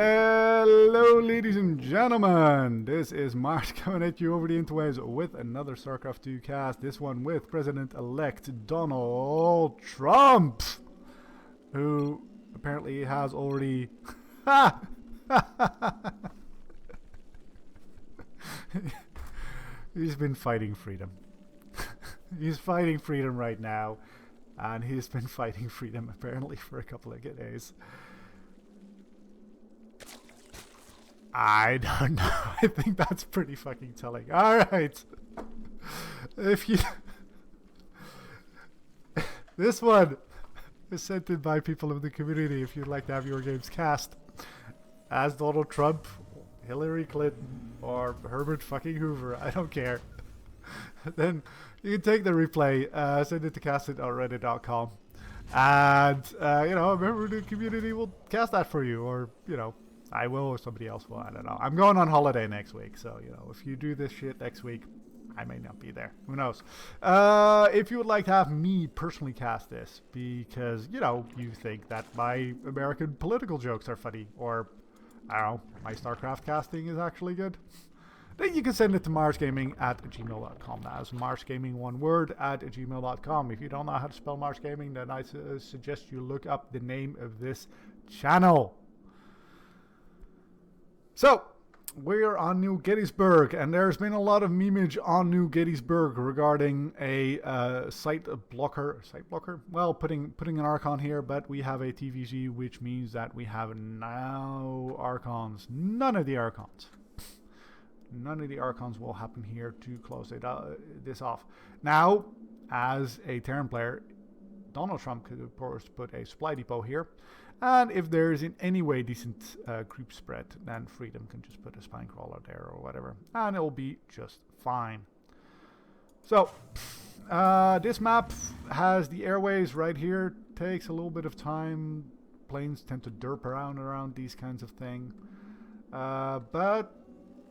Hello, ladies and gentlemen. This is Mars coming at you over the interwaves with another StarCraft 2 cast. This one with President-elect Donald Trump, who apparently has already... He's been fighting freedom. He's fighting freedom right now, and he's been fighting freedom apparently for a couple of days. I don't know. I think that's pretty fucking telling. Alright. If you... This one is sent in by people of the community if you'd like to have your games cast as Donald Trump, Hillary Clinton, or Herbert fucking Hoover. I don't care. Then you can take the replay, send it to castit.reddit.com, and, you know, a member of the community will cast that for you, or, you know, I will, or somebody else will. I don't know. I'm going on holiday next week, so, you know, if you do this shit next week, I may not be there. Who knows? If you would like to have me personally cast this, because, you know, you think that my American political jokes are funny, or, I don't know, my StarCraft casting is actually good, then you can send it to marsgaming@gmail.com. That's marsgaming, one word, @gmail.com. If you don't know how to spell marsgaming, then I suggest you look up the name of this channel. So, we're on New Gettysburg, and there's been a lot of memeage on New Gettysburg regarding a site blocker. Well, putting an Archon here, but we have a TVG, which means that we have now Archons. None of the Archons will happen here to close this off. Now, as a Terran player, Donald Trump could, of course, put a supply depot here. And if there is in any way decent creep spread, then Freedom can just put a spine crawler there or whatever. And it will be just fine. So, this map has the airways right here. Takes a little bit of time. Planes tend to derp around these kinds of things. But,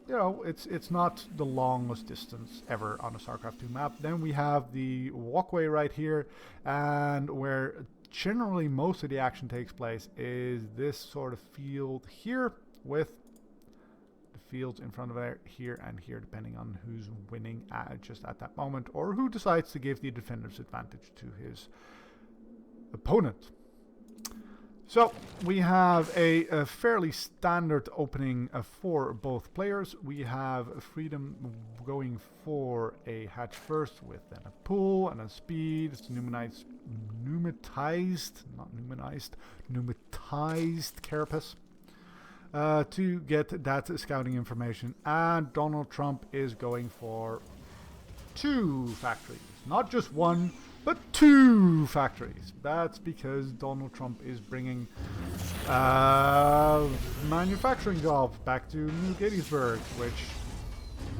you know, it's not the longest distance ever on a StarCraft 2 map. Then we have the walkway right here, and where generally most of the action takes place is this sort of field here, with the fields in front of it here and here, depending on who's winning just at that moment, or who decides to give the defender's advantage to his opponent. So we have a fairly standard opening for both players. We have Freedom going for a hatch first with then a pull and a speed. It's pneumatized carapace to get that scouting information. And Donald Trump is going for 2 factories, not just one, but 2 factories. That's because Donald Trump is bringing manufacturing jobs back to New Gettysburg, which...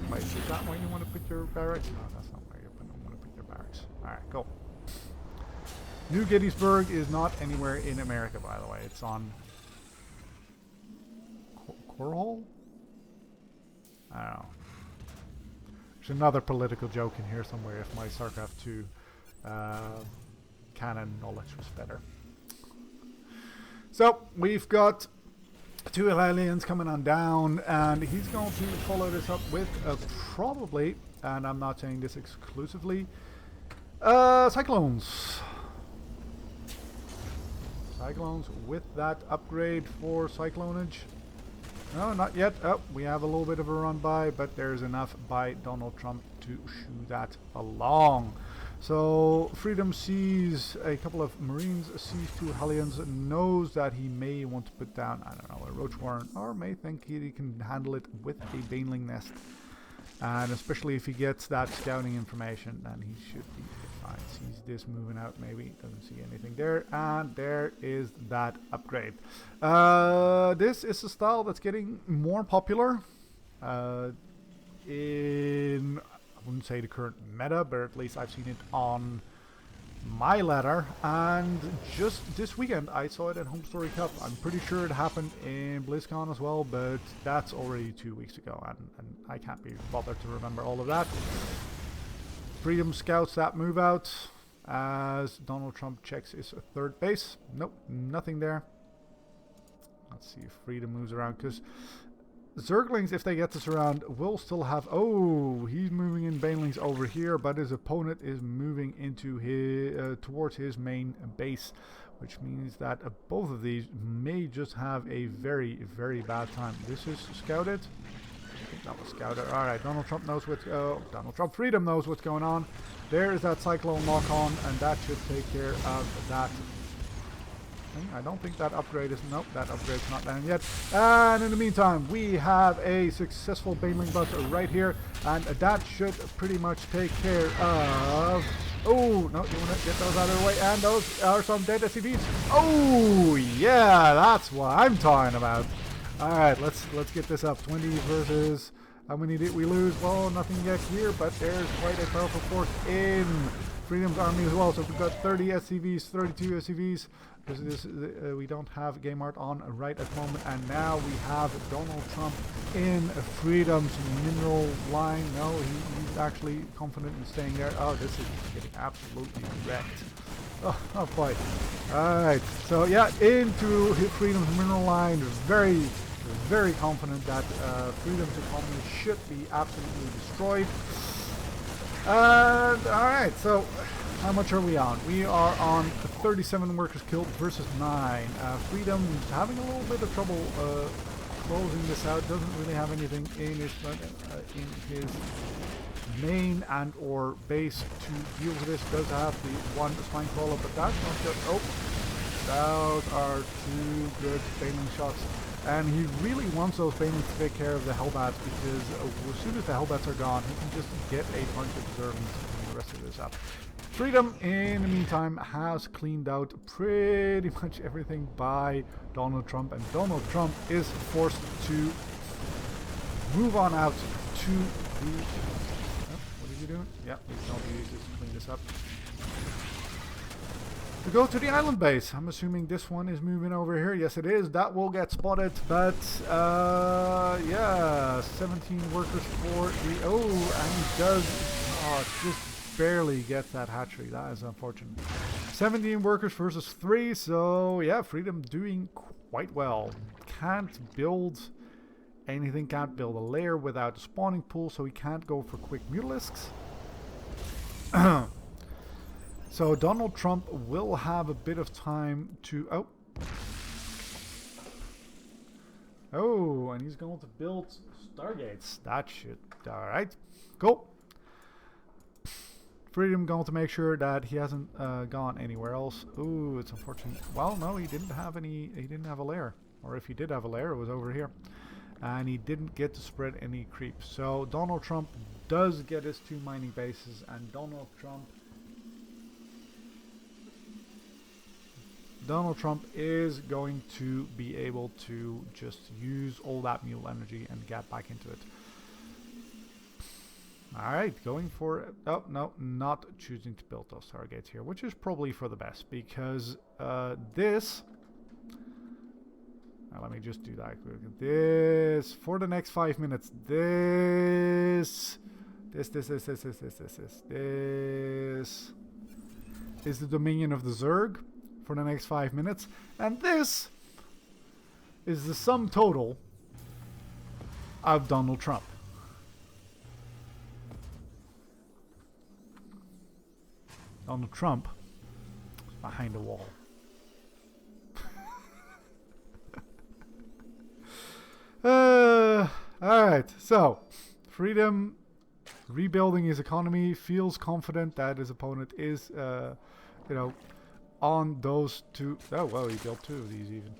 Wait, is that where you want to put your barracks? No, that's not where you want to put your barracks. Alright, cool. New Gettysburg is not anywhere in America, by the way. It's on... Cornwall? I don't know. There's another political joke in here somewhere if my StarCraft 2 canon knowledge was better. So we've got 2 aliens coming on down, and he's going to follow this up with probably, and I'm not saying this exclusively, Cyclones. Cyclones with that upgrade for Cyclonage. No, not yet. Oh, we have a little bit of a run by, but there's enough by Donald Trump to shoo that along. So Freedom sees a couple of Marines, sees 2 Hellions, knows that he may want to put down, I don't know, a Roach Warren, or may think he can handle it with a Baneling Nest. And especially if he gets that scouting information, then he should be fine. Sees this moving out, maybe doesn't see anything there, and there is that upgrade. This is a style that's getting more popular in, I wouldn't say the current meta, but at least I've seen it on my ladder. And just this weekend I saw it at Home Story Cup. I'm pretty sure it happened in BlizzCon as well, but that's already 2 weeks ago, and I can't be bothered to remember all of that. Freedom scouts that move out as Donald Trump checks his 3rd base. Nope, nothing there. Let's see if freedom moves around, because Zerglings, if they get this around, will still have... Oh, he's moving in banelings over here, but his opponent is moving into his towards his main base, which means that both of these may just have a very, very bad time. This is scouted. I think that was scouted. Alright, Donald Trump knows what's... Donald Trump Freedom knows what's going on. There is that Cyclone lock-on, and that should take care of that. I don't think that upgrade is... Nope, that upgrade's not down yet. And in the meantime, we have a successful Baneling bus right here, and that should pretty much take care of... Oh, no, you want to get those out of the way, and those are some dead SCVs. Oh, yeah, that's what I'm talking about. Alright, let's get this up. 20 versus... How many did we lose? Well, nothing yet here, but there's quite a powerful force in Freedom's army as well. So we've got 30 SCVs, 32 SCVs. We don't have Game Art on right at the moment, and now we have Donald Trump in Freedom's mineral line. No, he's actually confident in staying there. Oh, this is getting absolutely wrecked. Oh boy. Alright, so yeah, into Freedom's mineral line. Very, very confident that Freedom's economy should be absolutely destroyed. And alright, so how much are we on? We are on 37 workers killed versus 9. Freedom's having a little bit of trouble closing this out. Doesn't really have anything in his main and or base to deal with this. Does have the one spine crawler, but that's not good. Oh, those are 2 good Baneling shots. And he really wants those Banelings to take care of the Hellbats, because as soon as the Hellbats are gone, he can just get a bunch of Zerglings to clean the rest of this up. Freedom, in the meantime, has cleaned out pretty much everything by Donald Trump, and Donald Trump is forced to move on out to the... what is he doing? Yeah, he's not used to clean this up. To go to the island base. I'm assuming this one is moving over here. Yes, it is. That will get spotted, but yeah, 17 workers for the... Oh, and he does just barely get that hatchery. That is unfortunate. 17 workers versus 3, so yeah, Freedom doing quite well. Can't build anything, can't build a lair without a spawning pool, so he can't go for quick mutalisks. So Donald Trump will have a bit of time to... Oh, and he's going to build stargates. That should... Alright, cool. Freedom going to make sure that he hasn't gone anywhere else. Ooh, it's unfortunate. Well, no, he didn't have any... He didn't have a lair. Or if he did have a lair, it was over here. And he didn't get to spread any creep. So Donald Trump does get his 2 mining bases, and Donald Trump is going to be able to just use all that mule energy and get back into it. Alright, going for... Oh, no, not choosing to build those targets here, which is probably for the best, because this... Now, let me just do that quickly. This, for the next 5 minutes, this is the Dominion of the Zerg for the next 5 minutes, and this is the sum total of Donald Trump. Donald Trump is behind the wall. Alright, so Freedom rebuilding his economy, feels confident that his opponent is, you know, on those 2. Oh, well, he built 2 of these even.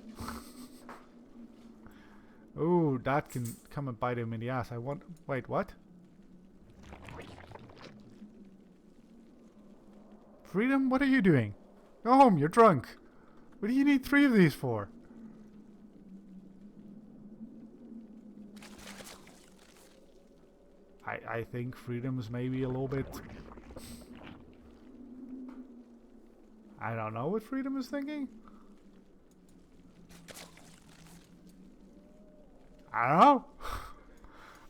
Oh, that can come and bite him in the ass. I want... Wait, what? Freedom, what are you doing? Go home, you're drunk. What do you need 3 of these for? I think Freedom is maybe a little bit... I don't know what Freedom is thinking. I don't know.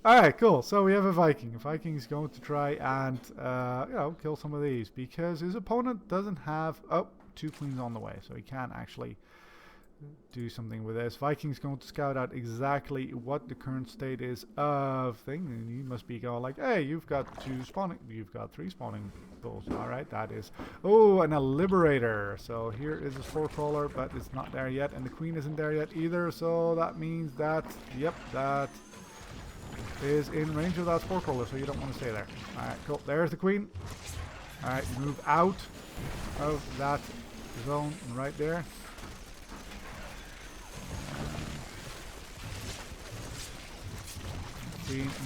Alright, cool. So we have a Viking. A Viking is going to try and, you know, kill some of these, because his opponent doesn't have... Oh, 2 queens on the way, so he can actually do something with this. Viking's going to scout out exactly what the current state is of thing, and he must be going like, hey, you've got 3 spawning pools. Alright, that is, oh, and a liberator. So here is a spore crawler, but it's not there yet, and the queen isn't there yet either, so that means that, yep, that is in range of that spore crawler, so you don't want to stay there. Alright, cool, there's the queen. Alright, move out of that zone right there.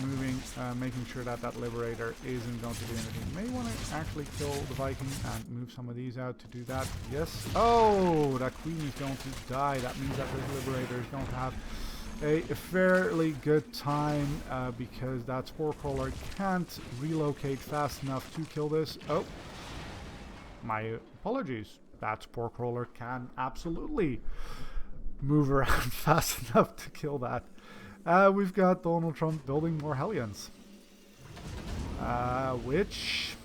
Moving, making sure that that liberator isn't going to do anything. You may want to actually kill the Viking and move some of these out to do that. Yes. Oh, that queen is going to die. That means that this liberator is going to have a fairly good time because that spore crawler can't relocate fast enough to kill this. Oh, my apologies. That spore crawler can absolutely move around fast enough to kill that. We've got Donald Trump building more Hellions. Which,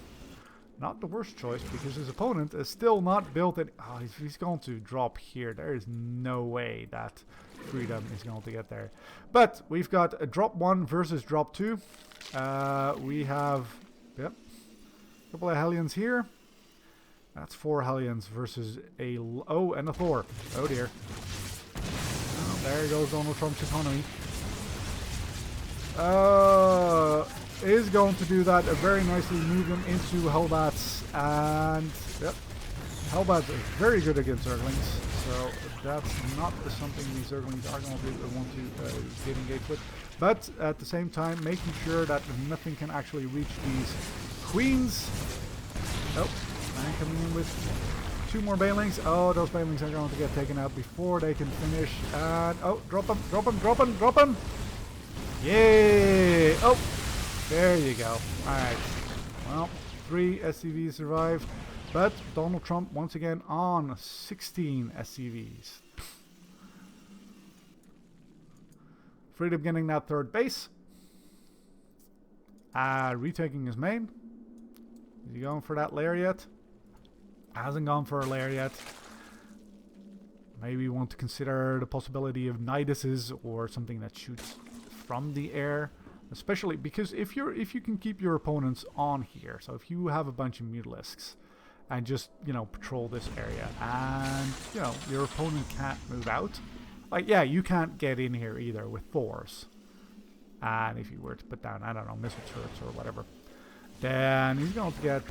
not the worst choice, because his opponent is still not built it. Oh, he's going to drop here. There is no way that Freedom is going to get there. But we've got a drop 1 versus drop 2. We have, yep, a couple of Hellions here. That's 4 Hellions versus a, oh, and a Thor. Oh dear. Oh, there goes Donald Trump's economy. Is going to do that very nicely, move him into Hellbats, and yep, Hellbats are very good against Zerglings, so that's not something these Zerglings are going to want to get engaged with. But at the same time, making sure that nothing can actually reach these queens. Oh, and coming in with 2 more Banelings. Oh, those Banelings are going to get taken out before they can finish. And oh, drop them, drop them, drop them, drop them. Yay! Oh, there you go. Alright. Well, 3 SCVs survived, but Donald Trump once again on 16 SCVs. Freedom getting that 3rd base. Retaking his main. Is he going for that lair yet? Hasn't gone for a lair yet. Maybe you want to consider the possibility of Niduses or something that shoots from the air, especially because if you can keep your opponents on here, so if you have a bunch of Mutalisks and just, you know, patrol this area and, you know, your opponent can't move out, like, yeah, you can't get in here either with Thors, and if you were to put down, I don't know, missile turrets or whatever, then he's going to get,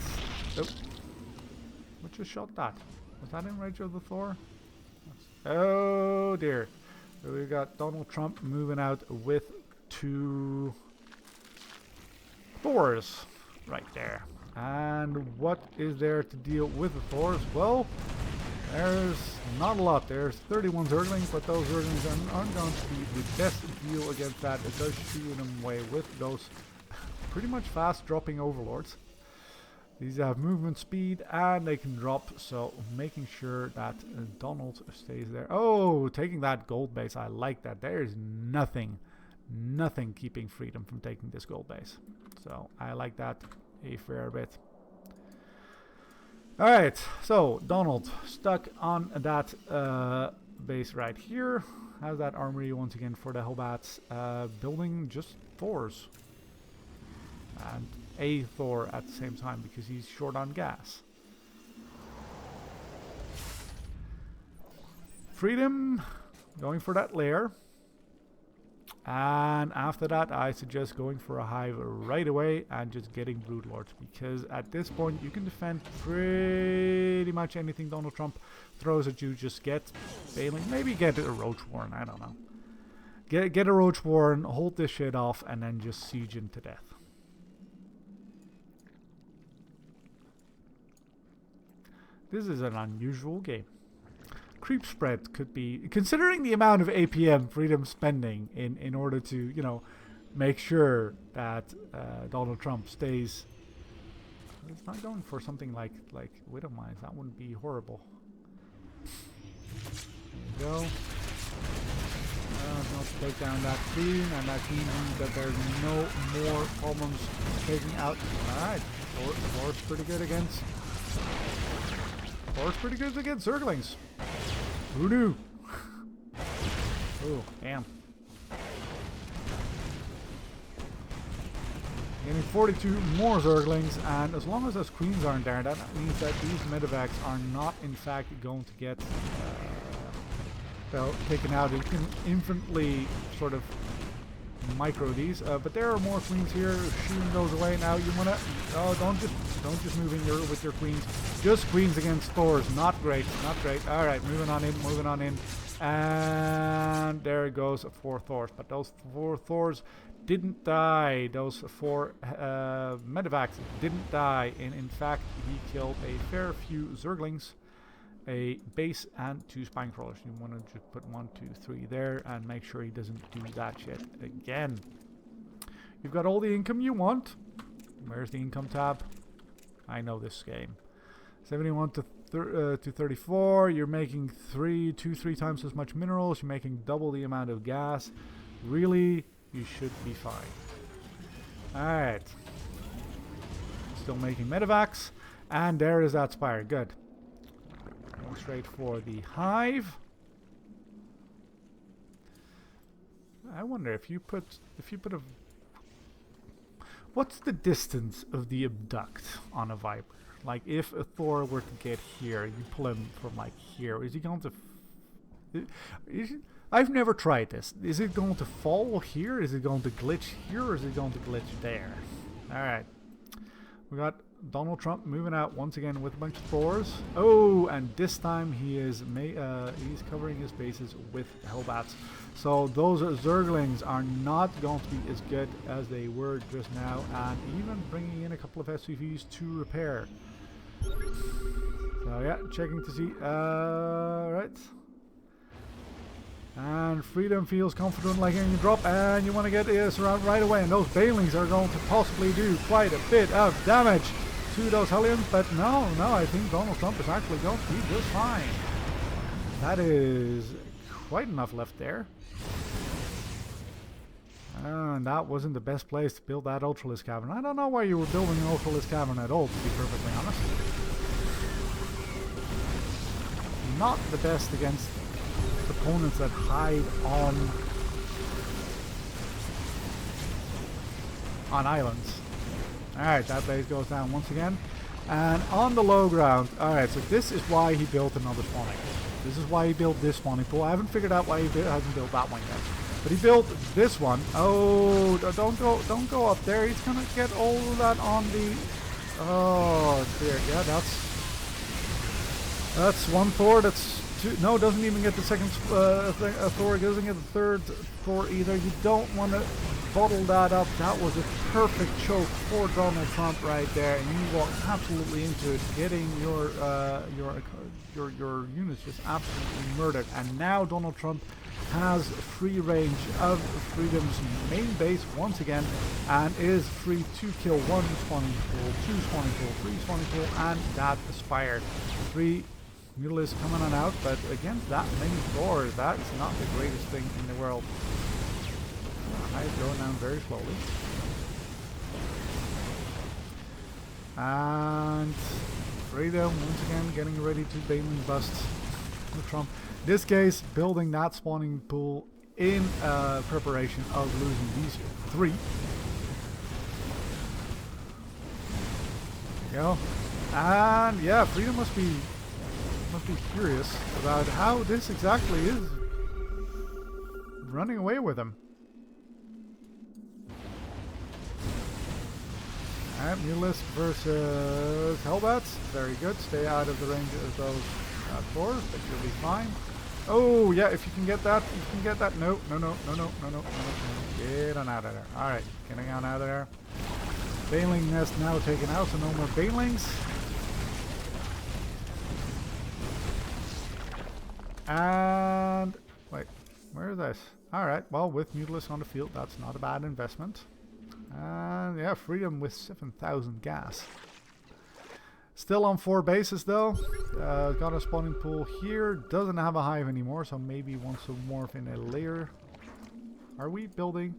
oh, what just shot that? Was that in range of the Thor? Oh dear. So we've got Donald Trump moving out with 2 Thors right there. And what is there to deal with the Thors? Well, there's not a lot. There's 31 Zerglings, but those Zerglings aren't going to be the best deal against that. It does shoot them away with those pretty much fast dropping Overlords. These have movement speed and they can drop, so making sure that Donald stays there. Oh, taking that gold base. I like that. There is nothing keeping Freedom from taking this gold base. So I like that a fair bit. Alright, so Donald stuck on that base right here. Has that armory once again for the Hellbats. Building just Thors. And a Thor at the same time because he's short on gas. Freedom going for that lair. And after that, I suggest going for a hive right away and just getting Broodlords, because at this point you can defend pretty much anything Donald Trump throws at you. Just get Baneling, maybe get a Roach Warren, I don't know. Get a Roach Warren, hold this shit off, and then just siege him to death. This is an unusual game. Creep spread could be, considering the amount of APM Freedom spending in order to, you know, make sure that Donald Trump stays. It's not going for something like Widow Mines. That wouldn't be horrible. There you go. Going to take down that queen, and that queen means that there's no more problems taking out. Alright, Thor's pretty good against. Thor's pretty good against Zerglings. Who knew? Oh, damn. Getting 42 more Zerglings, and as long as those queens aren't there, that means that these medevacs are not in fact going to get well, taken out. You can infinitely sort of micro these, but there are more queens here. Shooting those away now. You wanna? Oh, don't just move in with your queens. Just queens against Thors. Not great. Not great. All right, moving on in. Moving on in. And there goes 4 Thors. But those 4 Thors didn't die. Those 4 medevacs didn't die. And in fact, he killed a fair few Zerglings, a base, and 2 spine crawlers. You want to just put 1, 2, 3 there and make sure he doesn't do that shit again. You've got all the income you want. Where's the income tab? I know this game. 71 to 34. You're making 3 times as much minerals. You're making double the amount of gas. Really, you should be fine. Alright. Still making medevacs. And there is that spire. Good. Going straight for the hive. I wonder if you put a... What's the distance of the abduct on a Viper? Like, if a Thor were to get here, you pull him from, like, here. Is he going to... I've never tried this. Is it going to fall here? Is it going to glitch here? Or is it going to glitch there? Alright. We got Donald Trump moving out once again with a bunch of Thors. Oh, and this time he is he's covering his bases with Hellbats. So those Zerglings are not going to be as good as they were just now, and even bringing in a couple of SUVs to repair. So yeah, checking to see. Right. And Freedom feels confident like in your drop, and you want to get surrounded right away, and those Banelings are going to possibly do quite a bit of damage to those Hellions, but no, I think Donald Trump is actually going to be just fine. That is quite enough left there. And that wasn't the best place to build that Ultralisk Cavern. I don't know why you were building an Ultralisk Cavern at all, to be perfectly honest. Not the best against opponents that hide on islands. Alright, that base goes down once again. And on the low ground, alright, so this is why he built another spawning pool. This is why he built this spawning pool. I haven't figured out why he hasn't built that one yet. But he built this one. Oh, don't go up there. He's gonna get all of that on the... Oh dear, yeah, that's one Thor, that's two, no, doesn't even get the second Thor, doesn't get the third Thor either. You don't want to bottle that up. That was a perfect choke for Donald Trump right there, and you walked absolutely into it, getting your units just absolutely murdered. And now Donald Trump has free range of Freedom's main base once again, and is free to kill 1 spawning pool, 2 spawning pool, 3 spawning pool, and that Spire. 3 Mutalisks coming on out, but against that many Thors, that's not the greatest thing in the world. Hive going down very slowly. And Freedom once again getting ready to Baneling bust Trump. In this case, building that spawning pool in preparation of losing these 3. There you go. And yeah, Freedom must be curious about how this exactly is running away with him. Alright, Mutalisk versus Hellbats. Very good. Stay out of the range of those Thors, but you'll be fine. Oh yeah, if you can get that, No. Get on out of there. Alright, getting on out of there. Baneling nest now taken out, so no more Banelings. And wait, where is this? Alright, well, with Mutalisk on the field, that's not a bad investment. And yeah, Freedom with 7,000 gas. Still on 4 bases though. Got a spawning pool here. Doesn't have a hive anymore, so maybe wants to morph in a layer. Are we building?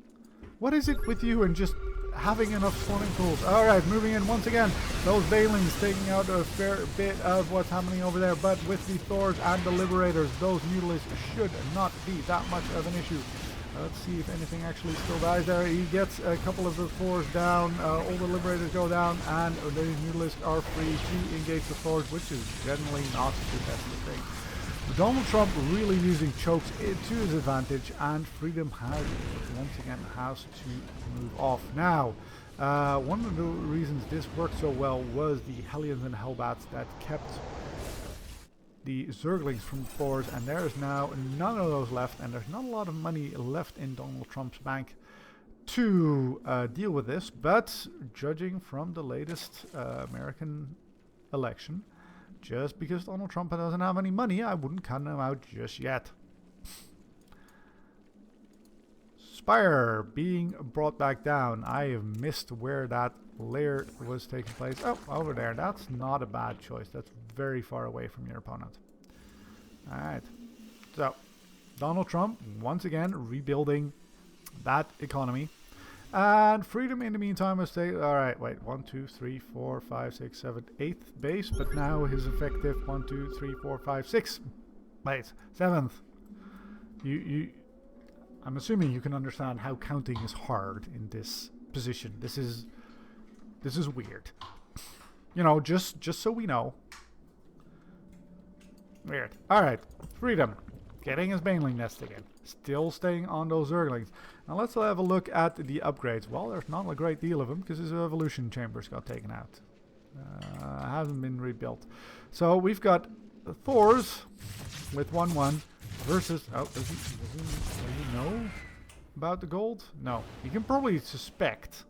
What is it with you and just having enough spawning pools? Alright, moving in once again. Those Balins taking out a fair bit of what's happening over there, but with the Thors and the Liberators, those Mutalisks should not be that much of an issue. Let's see if anything actually still dies there. He gets a couple of the Thors down, all the Liberators go down, and the Mutalisks are free to engage the Thors, which is generally not the best thing. Donald Trump really using chokes to his advantage, and Freedom has once again has to move off. Now, one of the reasons this worked so well was the Hellions and Hellbats that kept the Zerglings from Thors, and there is now none of those left, and there's not a lot of money left in Donald Trump's bank to deal with this, but judging from the latest American election, just because Donald Trump doesn't have any money, I wouldn't count him out just yet. Spire being brought back down. I have missed where that layer was taking place. Oh, over there. That's not a bad choice. That's very far away from your opponent. Alright. So, Donald Trump, once again, rebuilding that economy. And Freedom in the meantime will stay. Alright, wait. 1, 2, 3, 4, 5, 6, 7, 8th base. But now his effective 1, 2, 3, 4, 5, 6. Wait, 7th. I'm assuming you can understand how counting is hard in this position. This is weird. You know, just so we know. Weird. Alright, Freedom. Getting his Baneling nest again. Still staying on those Zerglings. Now let's have a look at the upgrades. Well, there's not a great deal of them because his evolution chambers got taken out. Hasn't been rebuilt. So we've got the Thors with 1-1 versus... Oh, does he know about the gold? No. He can probably suspect.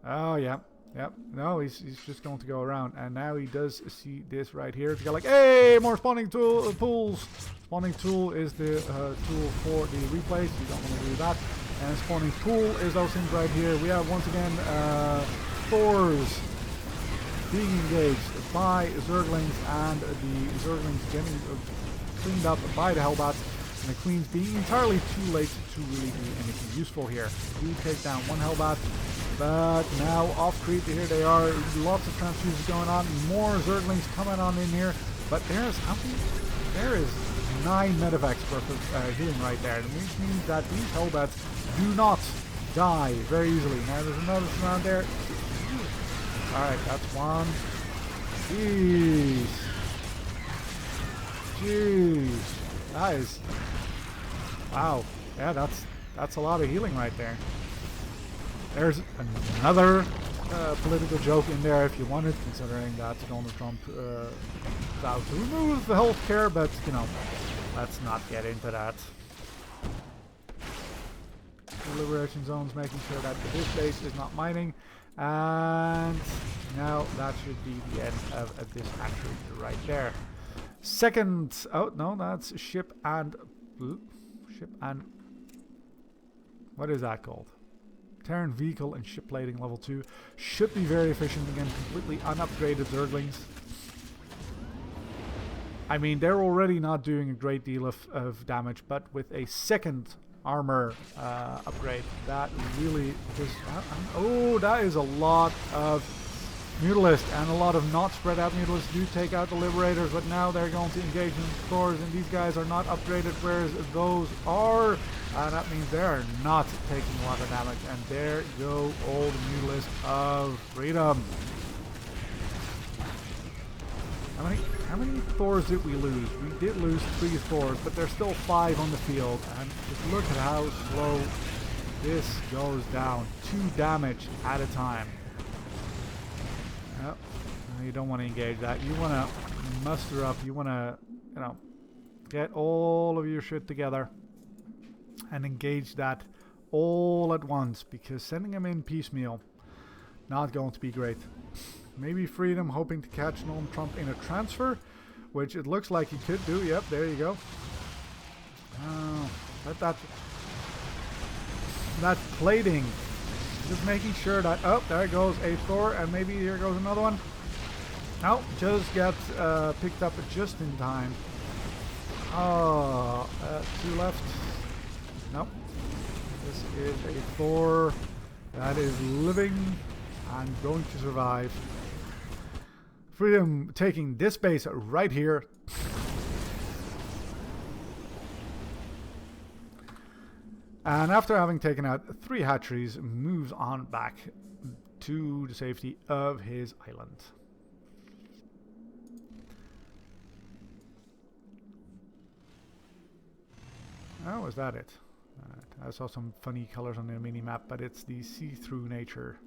Oh, yeah. Yep. No, he's just going to go around. And now he does see this right here. To go like, hey, more spawning pools. Spawning tool is the tool for the replays. You don't want to do that. And spawning pool is those things right here. We have once again Thors being engaged by Zerglings, and the Zerglings getting cleaned up by the Hellbats. And the Queens being entirely too late to really do anything useful here. We take down one Hellbat. But now off creep, here they are. Lots of transfusions going on. More Zerglings coming on in here. But there is 9 medevacs worth of healing right there. Which means that these Hellbats do not die very easily. Now there's another surround there. Alright, that's one. Jeez. That is... Wow. Yeah, that's a lot of healing right there. There's another political joke in there if you wanted, considering that Donald Trump vowed to remove the healthcare, but, you know, let's not get into that. The liberation zone's making sure that this base is not mining, and now that should be the end of this hatchery right there. Second, oh no, that's ship and, what is that called? Terran vehicle and ship plating level 2 should be very efficient. Again, completely unupgraded Zerglings. I mean, they're already not doing a great deal of damage, but with a second armor upgrade, that really just... oh, that is a lot of Mutalisks, and a lot of not spread out Mutalisks do take out the Liberators, but now they're going to engage in the Thors, and these guys are not upgraded, whereas those are. That means they are not taking a lot of damage, and there go all the Mutalisks of Freedom. How many Thors did we lose? We did lose 3 Thors, but there's still 5 on the field, and just look at how slow this goes down. 2 damage at a time. Yep. You don't want to engage that. You want to muster up. You want to, you know, get all of your shit together and engage that all at once, because sending them in piecemeal, not going to be great. Maybe Freedom hoping to catch Donald Trump in a transfer, which it looks like he could do. Yep, there you go. That plating. Just making sure that, oh, there goes a Thor, and maybe here goes another one. No, just gets picked up just in time. Oh, 2 left. Nope. This is a Thor that is living and going to survive. Freedom taking this base right here. And after having taken out 3 hatcheries, moves on back to the safety of his island. Oh, is that it? I saw some funny colors on the mini-map, but it's the see-through nature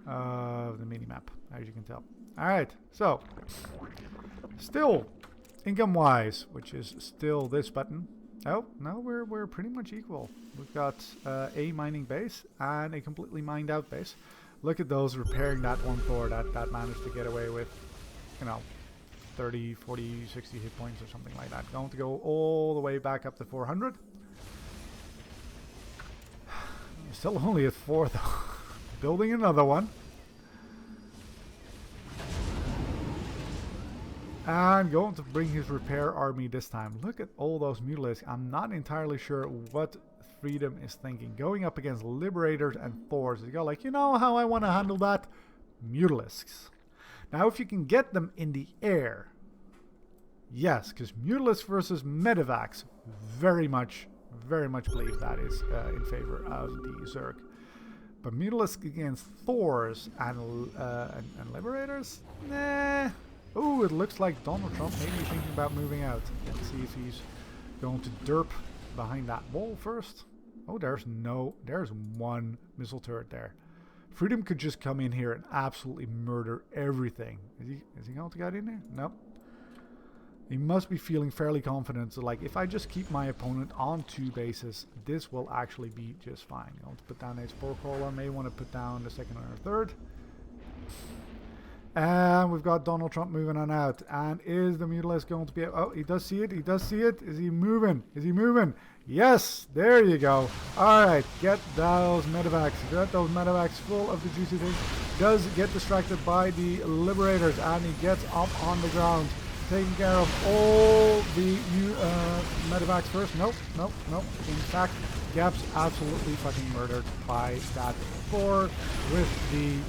of the mini-map, as you can tell. Alright, so, still, income-wise, which is still this button. Oh, no, we're pretty much equal. We've got a mining base and a completely mined out base. Look at those repairing that one Thor that managed to get away with, you know, 30, 40, 60 hit points or something like that. Going to go all the way back up to 400. Still only at 4 though. Building another one. And going to bring his repair army this time. Look at all those mutilisks. I'm not entirely sure what Freedom is thinking. Going up against Liberators and Thors. You go like, you know how I want to handle that? Mutilisks. Now if you can get them in the air. Yes, because Mutalisk versus Medivacs. Very much believe that is in favor of the Zerg. But Mutalisk against Thors and Liberators? Nah. Oh, it looks like Donald Trump may be thinking about moving out. Let's see if he's going to derp behind that wall first. Oh, there's one missile turret there. Freedom could just come in here and absolutely murder everything. Is he going to get in there? Nope. He must be feeling fairly confident. So, like, if I just keep my opponent on 2 bases, this will actually be just fine. I'm going to put down a Spore Crawler. May want to put down the 2nd or 3rd. And we've got Donald Trump moving on out. And is the Mutalisk going to be... Oh, he does see it. He does see it. Is he moving? Is he moving? Yes. There you go. All right. Get those medevacs. Get those medevacs full of the juicy things. Does get distracted by the Liberators. And he gets up on the ground. Taking care of all the new medevacs first. Nope. In fact, Gap's absolutely fucking murdered by that Thor with the...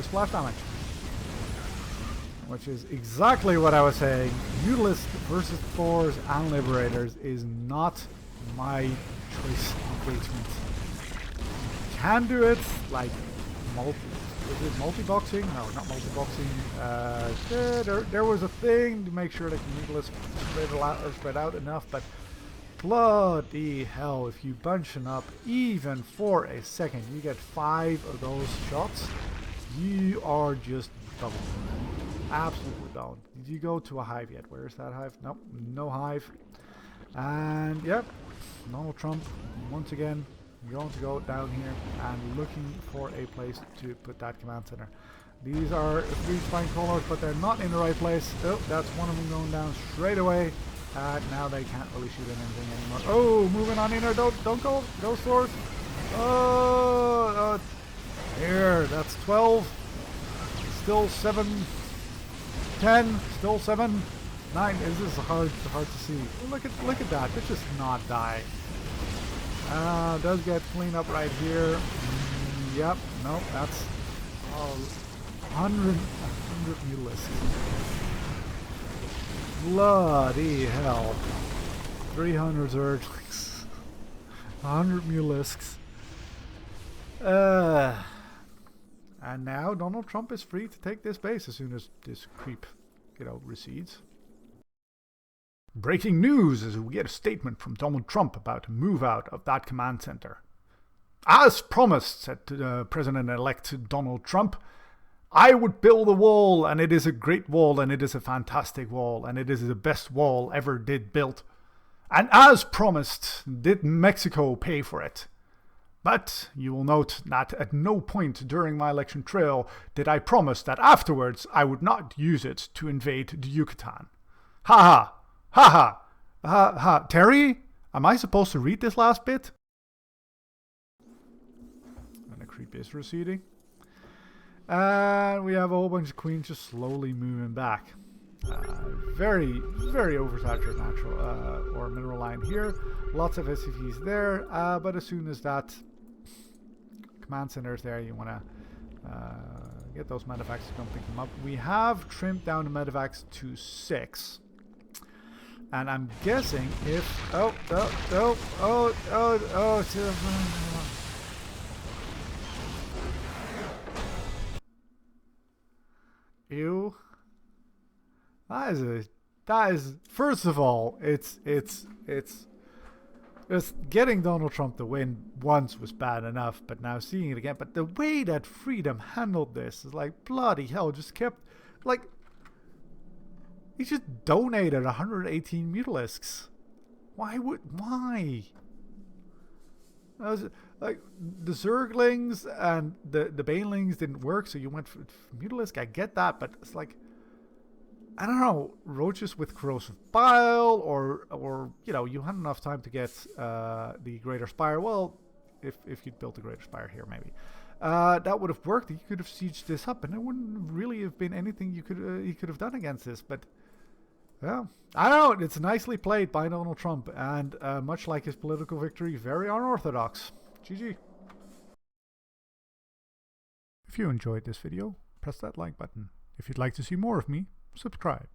splash damage, which is exactly what I was saying. Mutalisk versus Thors and Liberators is not my choice engagement. Can do it like multi-boxing? No, not multi-boxing. There was a thing to make sure that the Mutalisk spread out enough, but bloody hell, if you bunch them up even for a second, you get 5 of those shots, you are just boned. Absolutely boned. Did you go to a hive yet? Where is that hive? Nope, no hive. And yep, Donald Trump once again going to go down here and looking for a place to put that command center. These are 3 spine crawlers, but they're not in the right place. Oh, that's one of them going down straight away. Now they can't really shoot at anything anymore. Oh, moving on in there. Don't go. Go Thors. Oh, here. That's 12. Still 7. 10. Still 7. 9. This is hard to see. Look at that. Let's just not die. Does get cleaned up right here. Yep. No, that's 100 Mutalisks. Bloody hell. 300 Zerglings. 100 Mutalisks. And now Donald Trump is free to take this base as soon as this creep, recedes. Breaking news as we get a statement from Donald Trump about the move out of that command center. As promised, said President-elect Donald Trump, I would build a wall, and it is a great wall, and it is a fantastic wall, and it is the best wall ever did built. And as promised, did Mexico pay for it. But you will note that at no point during my election trail did I promise that afterwards I would not use it to invade the Yucatan. Ha ha! Ha ha! Ha ha! Terry, am I supposed to read this last bit? And the creep is receding. And we have a whole bunch of queens just slowly moving back. Very, very oversaturated natural or mineral line here. Lots of SCVs there, but as soon as that command center is there, you want to get those medevacs to come pick them up. We have trimmed down the medevacs to 6. And I'm guessing if... Ew. That is first of all, it's just getting Donald Trump to win once was bad enough, but now seeing it again, but the way that Freedom handled this is like bloody hell. Just kept like he just donated 118 mutilisks. Why? I was like the Zerglings and the Banelings didn't work, so you went for mutalisk. I get that, but it's like, I don't know, roaches with corrosive bile, or you know, you had enough time to get the Greater Spire. Well, if you'd built a Greater Spire here, maybe that would have worked. You could have sieged this up, and there wouldn't really have been anything you could have done against this. But yeah, I don't know. It's nicely played by Donald Trump, and much like his political victory, very unorthodox. GG. If you enjoyed this video, press that like button. If you'd like to see more of me, subscribe.